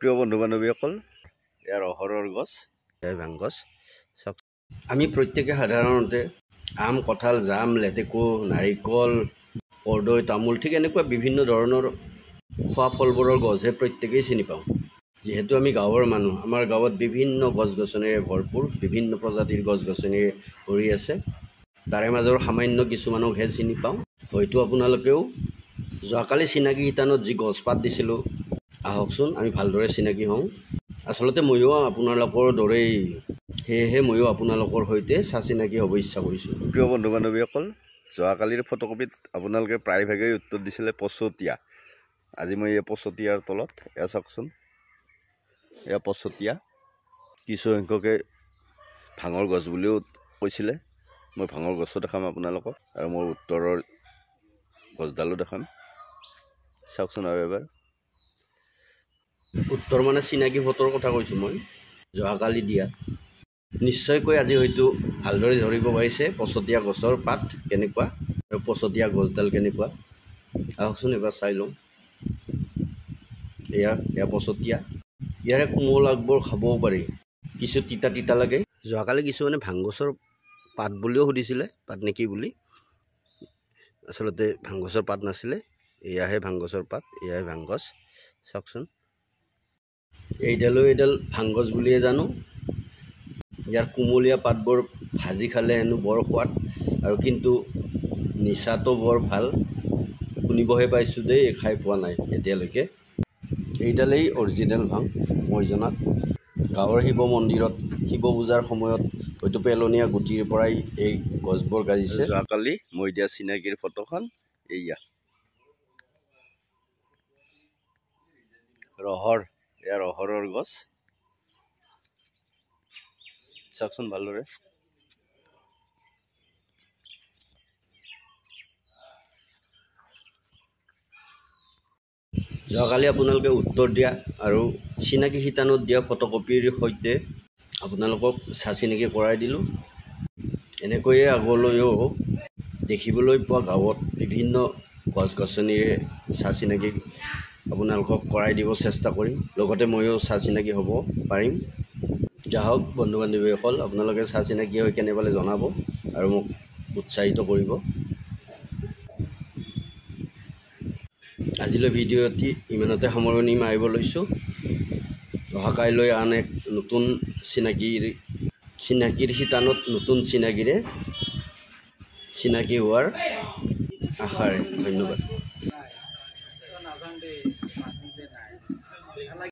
প্ৰিয় বন্ধু বান্ধৱীসকল, ইয়াৰ অহৰৰ গছ, ভাং গছ। চাওক, আমি প্ৰত্যেকে সাধাৰণতে আম, কঁঠাল, জাম, লেটেকু, নাৰিকল, কৰ্দৈ, তামোল ঠিক এনেকুৱা বিভিন্ন ধৰণৰ খোৱা ফলবোৰৰ গছহে প্ৰত্যেকেই চিনি পাওঁ। যিহেতু আমি গাঁৱৰ মানুহ, আমাৰ গাঁৱত বিভিন্ন গছ গছনিৰে ভৰপূৰ, বিভিন্ন প্ৰজাতিৰ গছ গছনিৰে ভৰি আছে। তাৰে মাজৰ সামান্য কিছুমানকহে চিনি পাওঁ। হয়তো আপোনালোকেও যোৱাকালি চিনাকি শিতানত যি গছপাত দিছিলোঁ, আহকচোন আমি ভালদৰে চিনাকি হওঁ। আচলতে ময়ো আপোনালোকৰ দৰেই, সেয়েহে ময়ো আপোনালোকৰ সৈতে চিনাকি হ'ব ইচ্ছা কৰিছোঁ। প্ৰিয় বন্ধু বান্ধৱীসকল, যোৱাকালিৰ ফটোকপিত আপোনালোকে প্ৰায়ভাগেই উত্তৰ দিছিলে পচতীয়া। আজি মই এই পচতীয়াৰ তলত এয়া চাওকচোন, এয়া পচতীয়া। কিছুসংখ্যকে ভাঙৰ গছ বুলিও কৈছিলে। মই ভাঙৰ গছো দেখাম আপোনালোকক আৰু মোৰ উত্তৰৰ গছডালো দেখাম। চাওকচোন আৰু এবাৰ। উত্তৰ মানে চিনাকি ফটোৰ কথা কৈছোঁ মই, যোৱাকালি দিয়া। নিশ্চয়কৈ আজি হয়তো ভালদৰে ধৰিব পাৰিছে পচতীয়া গছৰ পাত কেনেকুৱা আৰু পচতীয়া গছডাল কেনেকুৱা। আহকচোন এবাৰ চাই লওঁ। এয়া পচতীয়া। ইয়াৰে কোমল আগবোৰ খাবও পাৰি, কিছু তিতা তিতা লাগে। যোৱাকালি কিছুমানে ভাং গছৰ পাত বুলিও সুধিছিলে, পাত নেকি বুলি। আচলতে ভাং গছৰ পাত নাছিলে, এয়াহে ভাং গছৰ পাত, এয়াহে ভাং গছ। চাওকচোন, এইডালো এডাল ভাং গছ বুলিয়ে জানো। ইয়াৰ কোমলীয়া পাতবোৰ ভাজি খালে হেনো বৰ সোৱাদ, আৰু কিন্তু নিচাটো বৰ ভাল। শুনিবহে পাইছোঁ দেই, খাই পোৱা নাই এতিয়ালৈকে। এইডালেই অৰিজিনেল ভাং মই জনাত। গাঁৱৰ শিৱ মন্দিৰত শিৱ পূজাৰ সময়ত হয়তো পেলনীয়া গুটিৰ পৰাই এই গছবোৰ গাজিছে। যোৱাকালি মই দিয়া চিনাকিৰ ফটোখন এইয়া ৰহৰ, এয়া ৰহৰৰ গছ। চাওকচোন ভালদৰে। যোৱাকালি আপোনালোকে উত্তৰ দিয়া আৰু চিনাকি শিতানত দিয়া ফটোকপিৰ সৈতে আপোনালোকক চিনাকি কৰাই দিলোঁ। এনেকৈয়ে আগলৈও দেখিবলৈ পোৱা গাঁৱত বিভিন্ন গছ গছনিৰে চিনাকি আপোনালোকক কৰাই দিব চেষ্টা কৰিম। লগতে ময়ো চিনাকি হ'ব পাৰিম। যাহওক বন্ধু বান্ধৱীসকল, আপোনালোকে চিনাকি হৈ কেনে পালে জনাব আৰু মোক উৎসাহিত কৰিব। আজিলৈ ভিডিঅ'টি ইমানতে সামৰণি মাৰিব লৈছোঁ। অহাকাইলৈ আন এক নতুন চিনাকিৰ শিতানত নতুন চিনাকিৰে চিনাকি হোৱাৰ আশাৰে। ধন্যবাদ।